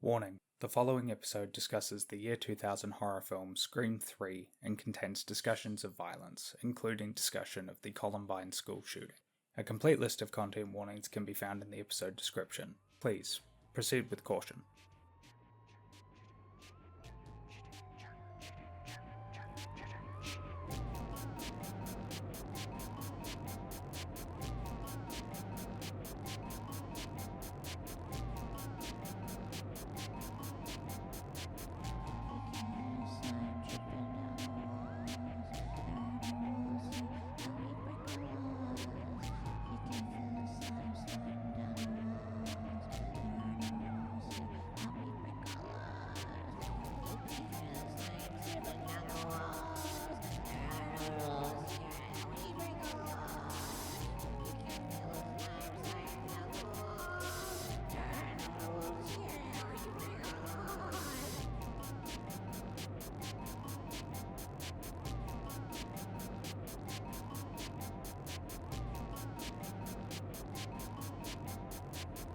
Warning: the following episode discusses the year 2000 horror film Scream 3 and contains discussions of violence, including discussion of the Columbine school shooting. A complete list of content warnings can be found in the episode description. Please, proceed with caution.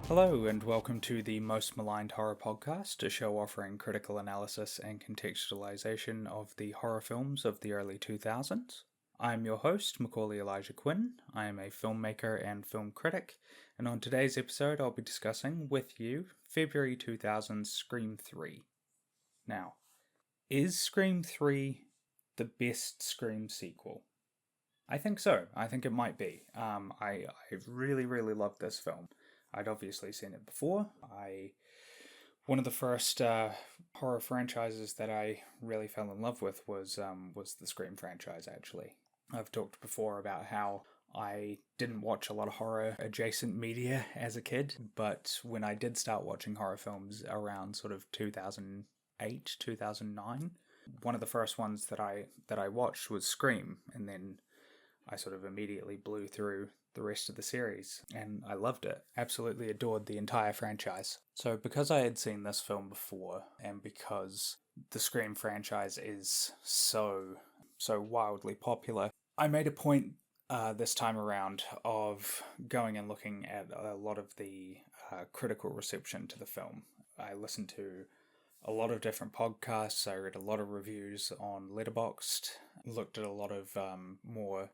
Hello, and welcome to the Most Maligned Horror Podcast, a show offering critical analysis and contextualization of the horror films of the early 2000s. I'm your host, Macaulay Elijah Quinn. I am a filmmaker and film critic, and on today's episode I'll be discussing with you February 2000's Scream 3. Now, is Scream 3 the best Scream sequel? I think so. I think it might be. I really love this film. I'd obviously seen it before. One of the first horror franchises that I really fell in love with was the Scream franchise, actually. I've talked before about how I didn't watch a lot of horror adjacent media as a kid, but when I did start watching horror films around sort of 2008, 2009, one of the first ones that I watched was Scream, and then I sort of immediately blew through the rest of the series, and I loved it. Absolutely adored the entire franchise. So because I had seen this film before, and because the Scream franchise is so wildly popular, I made a point this time around of going and looking at a lot of the critical reception to the film. I listened to a lot of different podcasts, I read a lot of reviews on Letterboxd, looked at a lot of more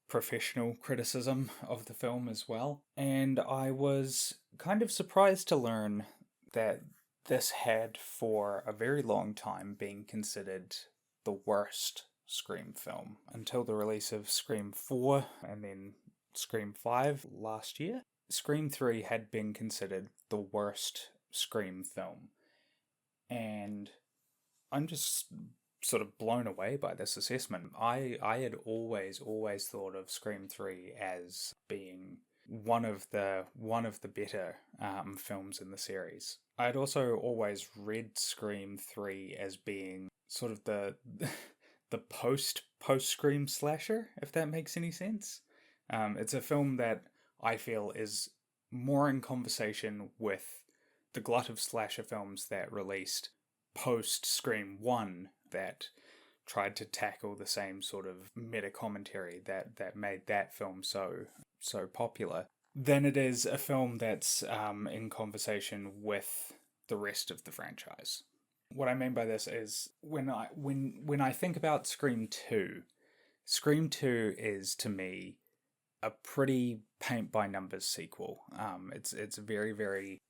professional criticism of the film as well, and I was kind of surprised to learn that this had for a very long time been considered the worst Scream film until the release of Scream 4 and then Scream 5 last year. Scream 3 had been considered the worst Scream film, and I'm just sort of blown away by this assessment. I had always thought of Scream 3 as being one of the better films in the series. I'd also always read Scream 3 as being sort of the post Scream slasher, if that makes any sense. It's a film that I feel is more in conversation with the glut of slasher films that released post Scream 1 that tried to tackle the same sort of meta commentary that made that film so popular, than it is a film that's in conversation with the rest of the franchise. What I mean by this is when I think about Scream 2, Scream 2 is to me a pretty paint by numbers sequel. It's a very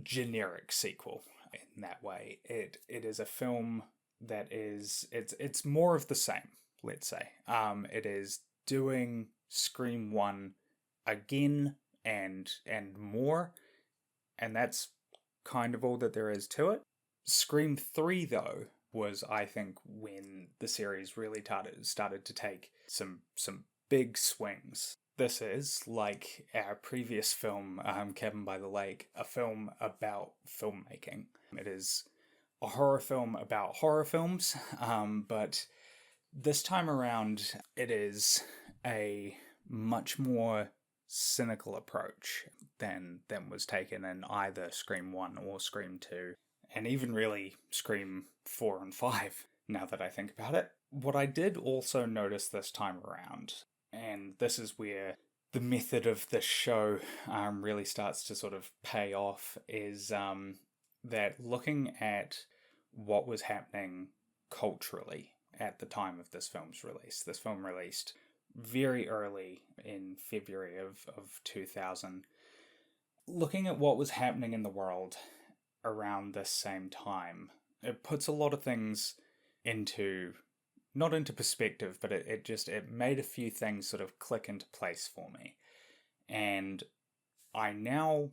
generic sequel in that way. It is a film that is it's more of the same, let's say. It is doing Scream 1 again and more, and that's kind of all that there is to it. Scream 3 though was, I think, when the series really started to take some big swings. This is, like our previous film, Cabin by the Lake, a film about filmmaking. It is a horror film about horror films, but this time around it is a much more cynical approach than was taken in either Scream 1 or Scream 2, and even really Scream 4 and 5, now that I think about it. What I did also notice this time around, and this is where the method of this show really starts to sort of pay off, is that looking at what was happening culturally at the time of this film's release, this film released very early in February of 2000, looking at what was happening in the world around this same time, it puts a lot of things into, not into perspective, but it made a few things sort of click into place for me. And I now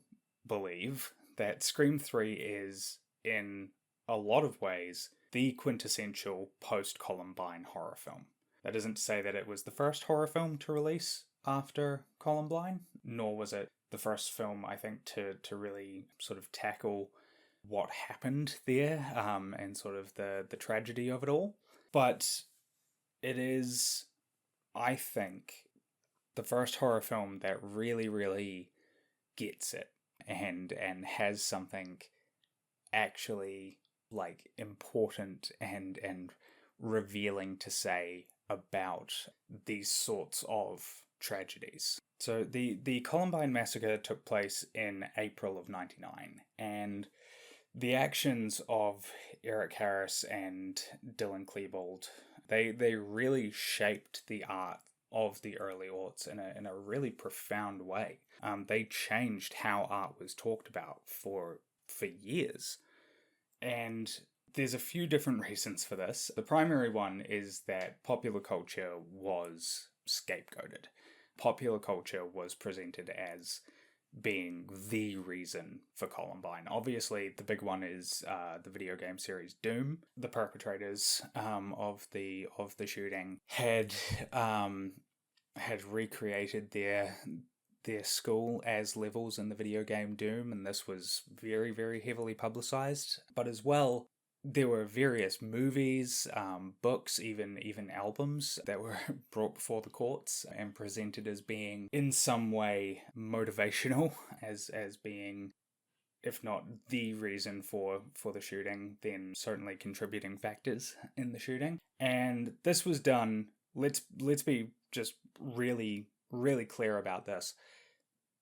believe that Scream 3 is, in a lot of ways, the quintessential post-Columbine horror film. That isn't to say that it was the first horror film to release after Columbine, nor was it the first film, I think, to really sort of tackle what happened there, and sort of the tragedy of it all. But it is, I think, the first horror film that really, really gets it and has something actually like important and revealing to say about these sorts of tragedies. So the Columbine massacre took place in April of '99, and the actions of Eric Harris and Dylan Klebold, they really shaped the art of the early aughts in a really profound way. They changed how art was talked about for years. And there's a few different reasons for this. The primary one is that popular culture was scapegoated. Popular culture was presented as being the reason for Columbine. Obviously, the big one is the video game series Doom. The perpetrators of the shooting had recreated their school as levels in the video game Doom, and this was very, very heavily publicized. But as well, there were various movies, books, even albums that were brought before the courts and presented as being in some way motivational, as being, if not the reason for the shooting, then certainly contributing factors in the shooting. And this was done, let's be just really, really clear about this.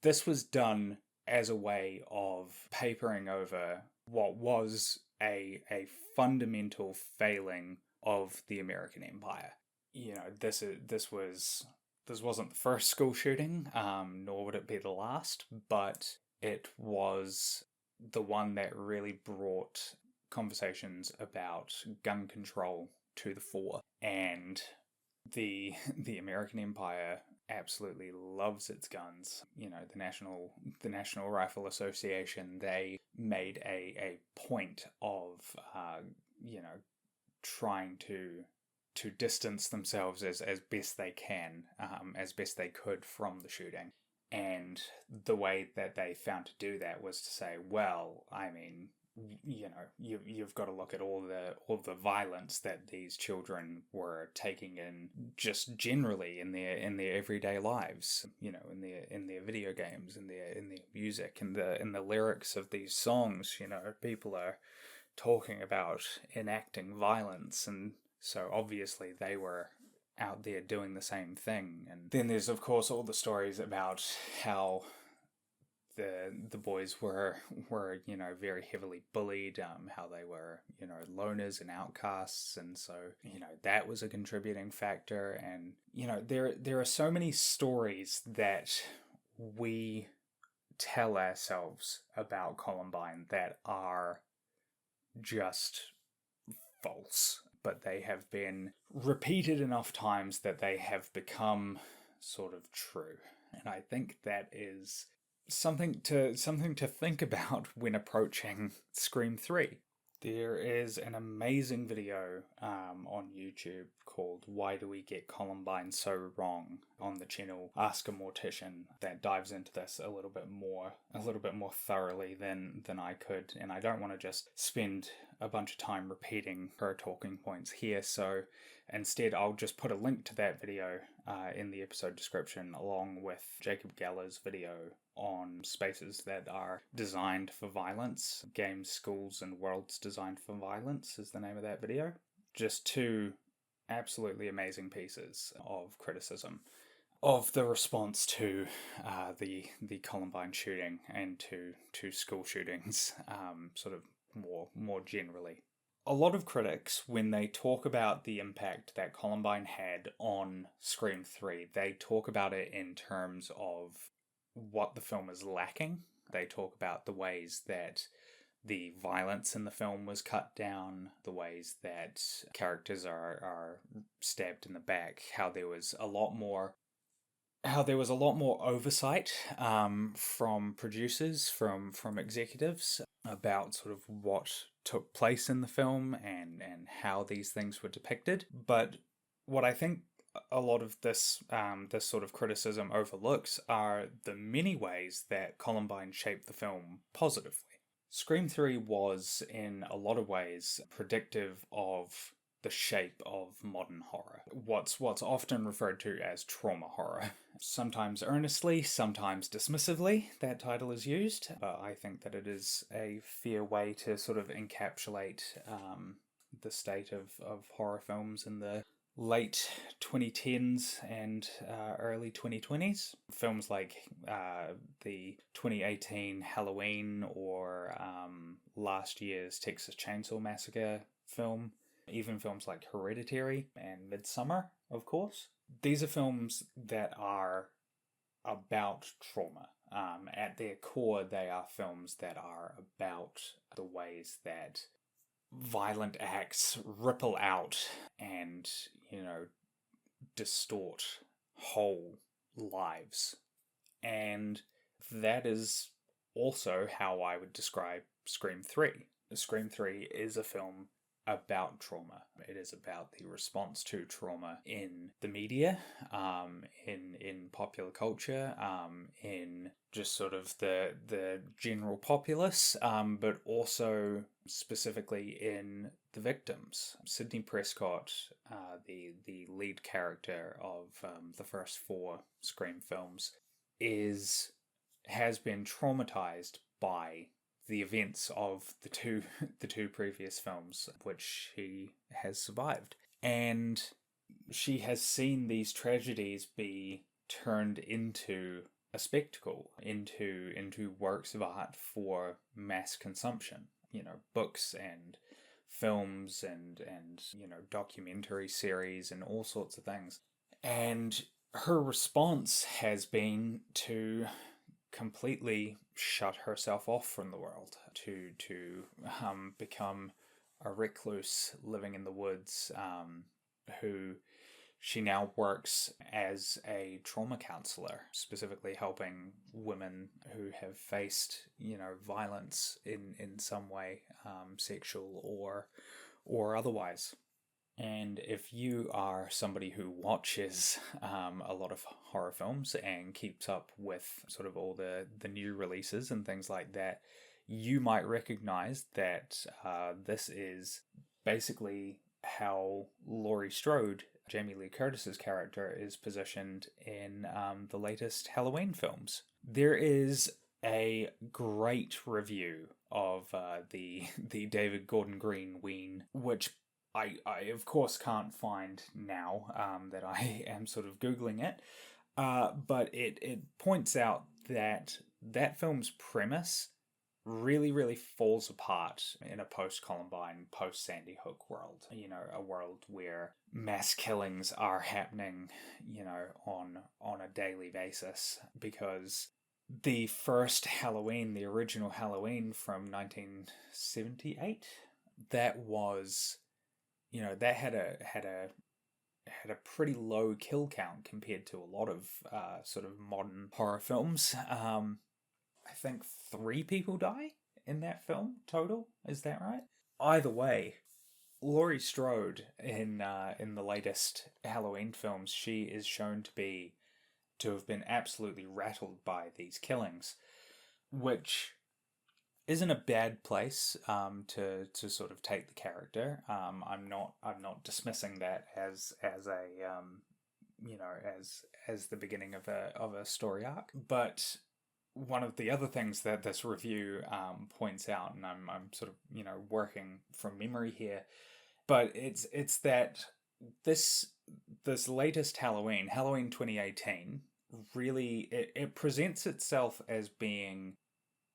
This was done as a way of papering over what was a fundamental failing of the American empire. You know, this wasn't the first school shooting, nor would it be the last, but it was the one that really brought conversations about gun control to the fore. And the American empire absolutely loves its guns. You know, the National Rifle Association, they made a point of trying to distance themselves as best they can, as best they could from the shooting. And the way that they found to do that was to say, well, I mean, you know, you've got to look at all the violence that these children were taking in, just generally in their everyday lives. You know, in their video games, in their music, in the lyrics of these songs. You know, people are talking about enacting violence, and so obviously they were out there doing the same thing. And then there's of course all the stories about how the boys were you know, very heavily bullied, how they were, you know, loners and outcasts, and so, you know, that was a contributing factor. And, you know, there are so many stories that we tell ourselves about Columbine that are just false, but they have been repeated enough times that they have become sort of true. And I think that is something to think about when approaching Scream 3. There is an amazing video on YouTube called Why Do We Get Columbine So Wrong on the channel Ask a Mortician that dives into this a little bit more thoroughly than I could, and I don't want to just spend a bunch of time repeating her talking points here, so instead I'll just put a link to that video in the episode description, along with Jacob Geller's video on Spaces That Are Designed for Violence. Games, Schools, and Worlds Designed for Violence is the name of that video. Just two absolutely amazing pieces of criticism of the response to the Columbine shooting and to school shootings, sort of more generally. A lot of critics, when they talk about the impact that Columbine had on Scream 3, they talk about it in terms of what the film is lacking. They talk about the ways that the violence in the film was cut down, the ways that characters are stabbed in the back, how there was a lot more oversight from producers, from executives about sort of what took place in the film and how these things were depicted. But what I think a lot of this sort of criticism overlooks are the many ways that Columbine shaped the film positively. Scream 3 was, in a lot of ways, predictive of the shape of modern horror. What's often referred to as trauma horror. Sometimes earnestly, sometimes dismissively, that title is used, but I think that it is a fair way to sort of encapsulate the state of horror films in the late 2010s and early 2020s. Films like the 2018 Halloween or last year's Texas Chainsaw Massacre film, even films like Hereditary and Midsummer, of course. These are films that are about trauma. At their core, they are films that are about the ways that violent acts ripple out and, distort whole lives. And that is also how I would describe Scream 3. Scream 3 is a film about trauma. It is about the response to trauma in the media, in popular culture, in just sort of the general populace, but also specifically in the victims. Sidney Prescott, the lead character of the first 4 Scream films, has been traumatized by the events of the two previous films, which she has survived. And she has seen these tragedies be turned into a spectacle, into works of art for mass consumption. Books and films and documentary series and all sorts of things. And her response has been to completely shut herself off from the world, to become a recluse living in the woods, who she now works as a trauma counselor, specifically helping women who have faced violence in some way, sexual or otherwise. And if you are somebody who watches a lot of horror films and keeps up with sort of all the new releases and things like that, you might recognize that this is basically how Laurie Strode, Jamie Lee Curtis's character, is positioned in the latest Halloween films. There is a great review of the David Gordon Green Ween, which I of course can't find now that I am sort of Googling it, but it points out that film's premise really falls apart in a post-Columbine, post-Sandy Hook world. A world where mass killings are happening, on a daily basis, because the first Halloween, the original Halloween from 1978, that was... that had a pretty low kill count compared to a lot of sort of modern horror films. I think 3 people die in that film total. Is that right? Either way, Laurie Strode in the latest Halloween films, she is shown to have been absolutely rattled by these killings, which isn't a bad place to sort of take the character. I'm not dismissing that as a as the beginning of a story arc. But one of the other things that this review points out, and I'm sort of working from memory here, but it's that this latest Halloween 2018, really it presents itself as being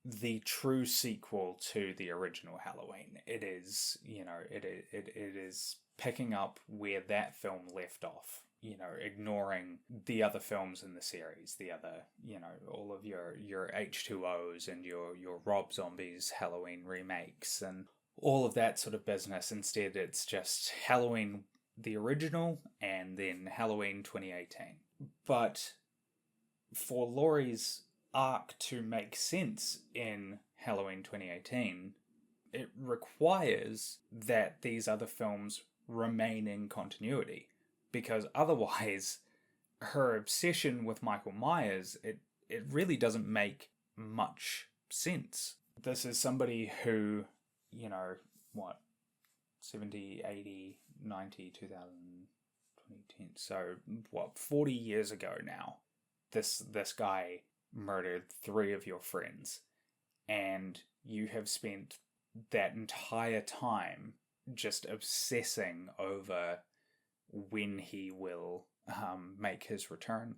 the true sequel to the original Halloween. It is, it is picking up where that film left off, ignoring the other films in the series, the other, all of your H2Os and your Rob Zombies Halloween remakes and all of that sort of business. Instead, it's just Halloween the original and then Halloween 2018. But for Laurie's arc to make sense in Halloween 2018, it requires that these other films remain in continuity, because otherwise her obsession with Michael Myers, it really doesn't make much sense. This is somebody who, 70, 80, 90, 2000, 2010, so 40 years ago now, this guy murdered 3 of your friends, and you have spent that entire time just obsessing over when he will make his return.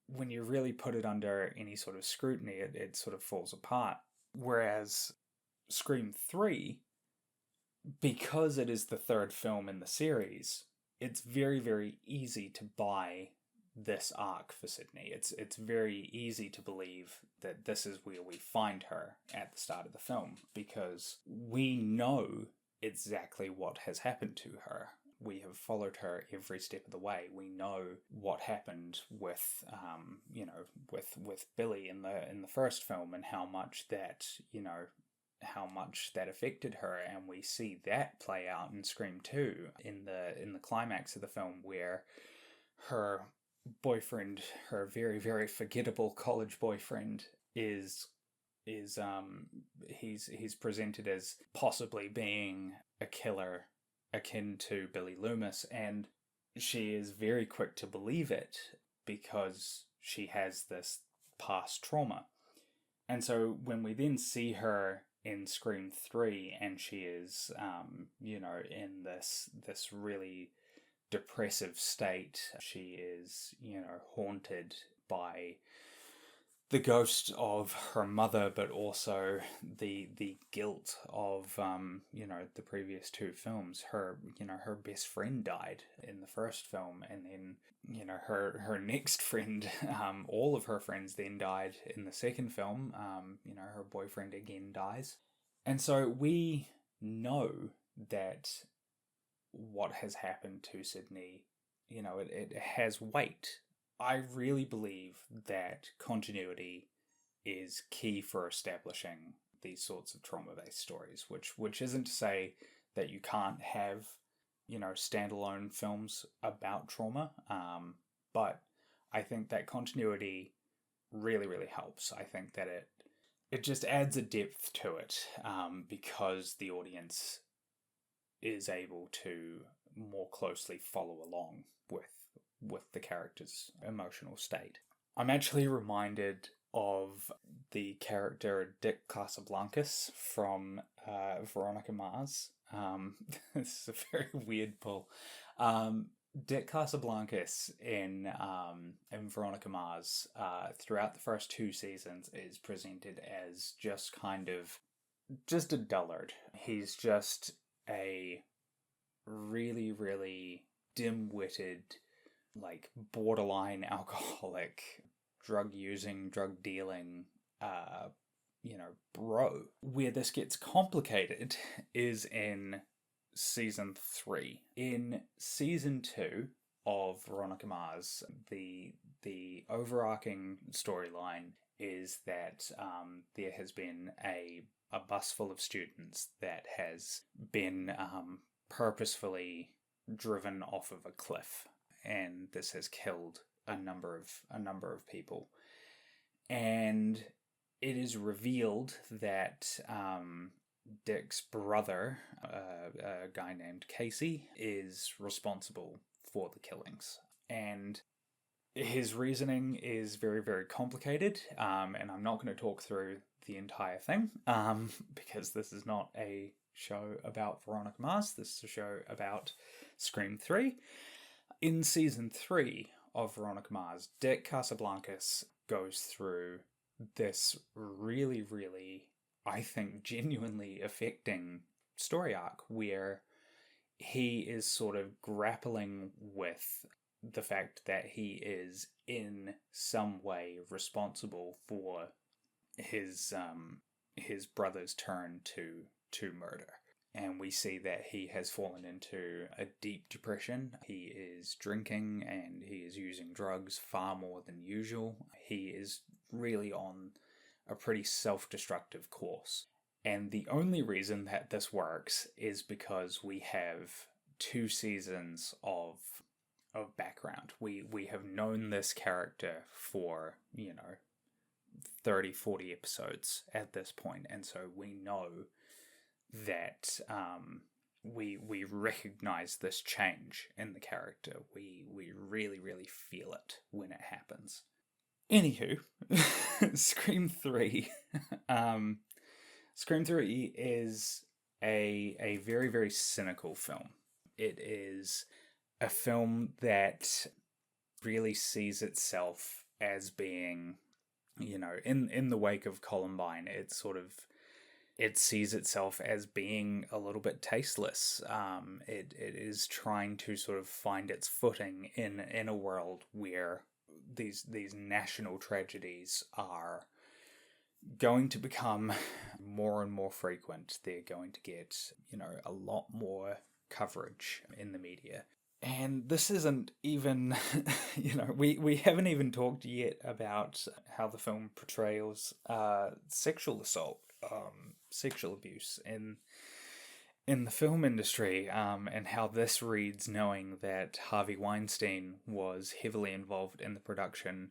When you really put it under any sort of scrutiny, it sort of falls apart. Whereas Scream 3, because it is the 3rd film in the series, it's very, very easy to buy this arc for Sydney. It's very easy to believe that this is where we find her at the start of the film, because we know exactly what has happened to her. We have followed her every step of the way. We know what happened with with Billy in the first film, and how much that affected her, and we see that play out in Scream 2 in the climax of the film, where her boyfriend, her very, very forgettable college boyfriend, he's presented as possibly being a killer akin to Billy Loomis, and she is very quick to believe it because she has this past trauma. And so when we then see her in Scream 3, and she is in this really depressive state, she is haunted by the ghost of her mother, but also the guilt of the previous 2 films. Her best friend died in the first film, and then her next friend, all of her friends then died in the second film. Her boyfriend again dies, and so we know that what has happened to Sydney, it has weight. I really believe that continuity is key for establishing these sorts of trauma-based stories, which isn't to say that you can't have, standalone films about trauma, but I think that continuity really, really helps. I think that it just adds a depth to it, because the audience is able to more closely follow along with the character's emotional state. I'm actually reminded of the character Dick Casablancas from Veronica Mars. This is a very weird pull. Dick Casablancas in Veronica Mars, throughout the first 2 seasons, is presented as just a dullard. He's just a really, really dim-witted, borderline alcoholic, drug-using, drug-dealing, bro. Where this gets complicated is in season 3. In season 2 of Veronica Mars, the overarching storyline is that there has been a bus full of students that has been purposefully driven off of a cliff, and this has killed a number of people. And it is revealed that Dick's brother, a guy named Casey, is responsible for the killings. And his reasoning is very, very complicated, and I'm not going to talk through the entire thing, because this is not a show about Veronica Mars. This is a show about Scream 3. In season 3 of Veronica Mars, Dick Casablancas goes through this really, really, I think, genuinely affecting story arc where he is sort of grappling with the fact that he is in some way responsible for his brother's turn to murder. And we see that he has fallen into a deep depression. He is drinking and he is using drugs far more than usual. He is really on a pretty self-destructive course. And the only reason that this works is because we have 2 seasons of background. We have known this character for, 30, 40 episodes at this point, and so we know that we recognize this change in the character. We really, really feel it when it happens. Anywho, Scream 3. Scream 3 is a very, very cynical film. It is a film that really sees itself as being, in the wake of Columbine, it sees itself as being a little bit tasteless. It is trying to sort of find its footing in a world where these national tragedies are going to become more and more frequent. They're going to get, a lot more coverage in the media. And this isn't even, we haven't even talked yet about how the film portrays sexual assault, sexual abuse in the film industry, and how this reads, knowing that Harvey Weinstein was heavily involved in the production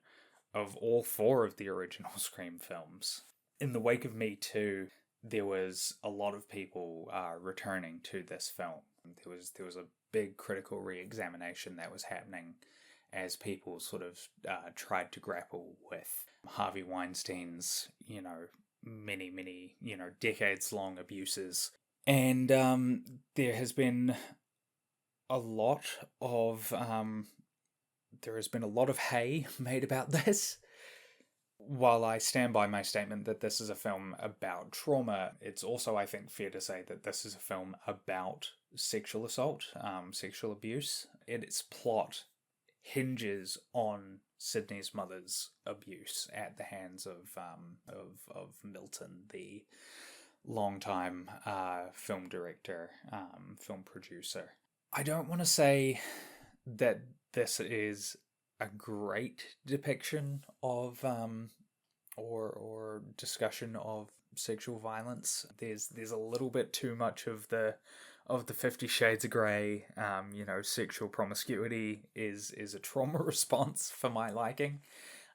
of all 4 of the original Scream films. In the wake of Me Too, there was a lot of people returning to this film. There was a big critical re-examination that was happening as people sort of tried to grapple with Harvey Weinstein's, many, decades-long abuses. And there has been a lot of hay made about this. While I stand by my statement that this is a film about trauma, it's also, I think, fair to say that this is a film about sexual assault, sexual abuse. Its plot hinges on Sydney's mother's abuse at the hands of Milton, the longtime film director, film producer. I don't want to say that this is a great depiction of or discussion of sexual violence. There's a little bit too much of the 50 Shades of Grey. Sexual promiscuity is a trauma response for my liking.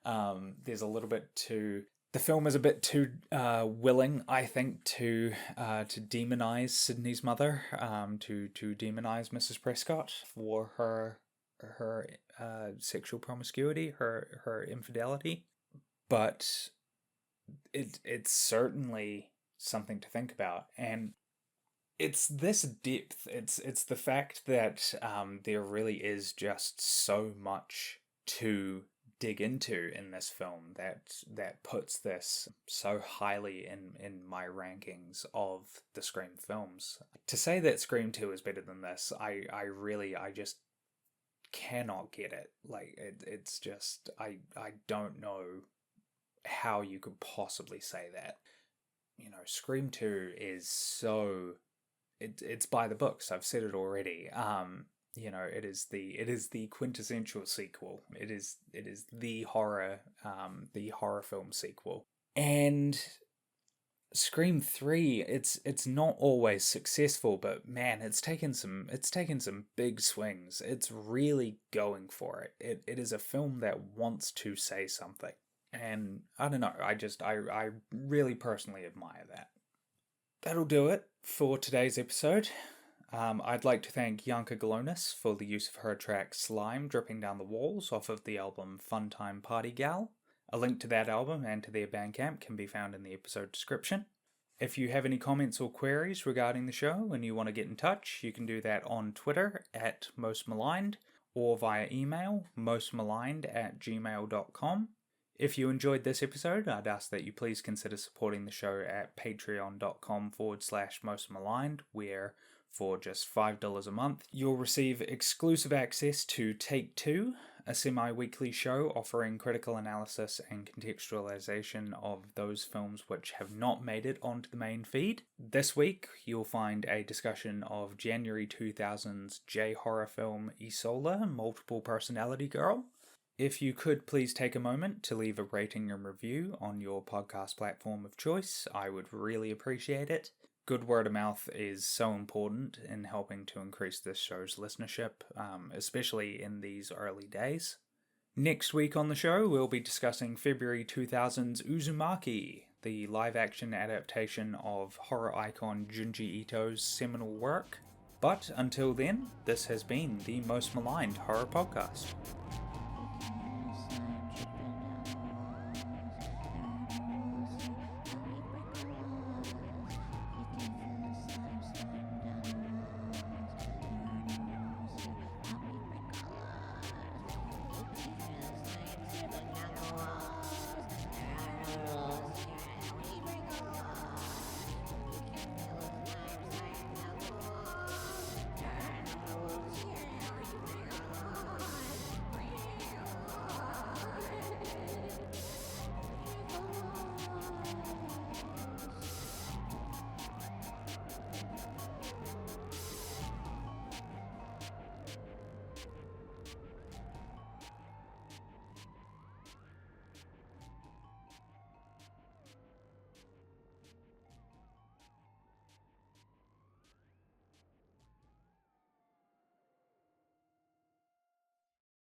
There's a little bit too. The film is a bit too willing, I think, to demonize Sydney's mother, to demonize Mrs. Prescott for her sexual promiscuity, her infidelity. But it's certainly something to think about, and it's this depth. It's the fact that there really is just so much to dig into in this film that puts this so highly in my rankings of the Scream films. To say that Scream 2 is better than this, I just cannot get it. Like, it's just, I don't know how you could possibly say that. Scream 2 is so, it's by the books. I've said it already. It is the quintessential sequel. It is the horror film sequel. And Scream 3, it's not always successful, but man, it's taken some big swings. It's really going for it. It is a film that wants to say something. And I don't know, I really personally admire that. That'll do it for today's episode. I'd like to thank Janka Galonis for the use of her track Slime dripping down the walls off of the album Funtime Party Gal. A link to that album and to their Bandcamp can be found in the episode description. If you have any comments or queries regarding the show and you want to get in touch, you can do that on Twitter at Most Maligned or via email mostmaligned@gmail.com. If you enjoyed this episode, I'd ask that you please consider supporting the show at patreon.com/mostmaligned, where for just $5 a month, you'll receive exclusive access to Take Two, a semi-weekly show offering critical analysis and contextualization of those films which have not made it onto the main feed. This week, you'll find a discussion of January 2000's J-horror film Isola, Multiple Personality Girl. If you could please take a moment to leave a rating and review on your podcast platform of choice, I would really appreciate it. Good word of mouth is so important in helping to increase this show's listenership, especially in these early days. Next week on the show, we'll be discussing February 2000's Uzumaki, the live-action adaptation of horror icon Junji Ito's seminal work. But until then, this has been the Most Maligned Horror Podcast.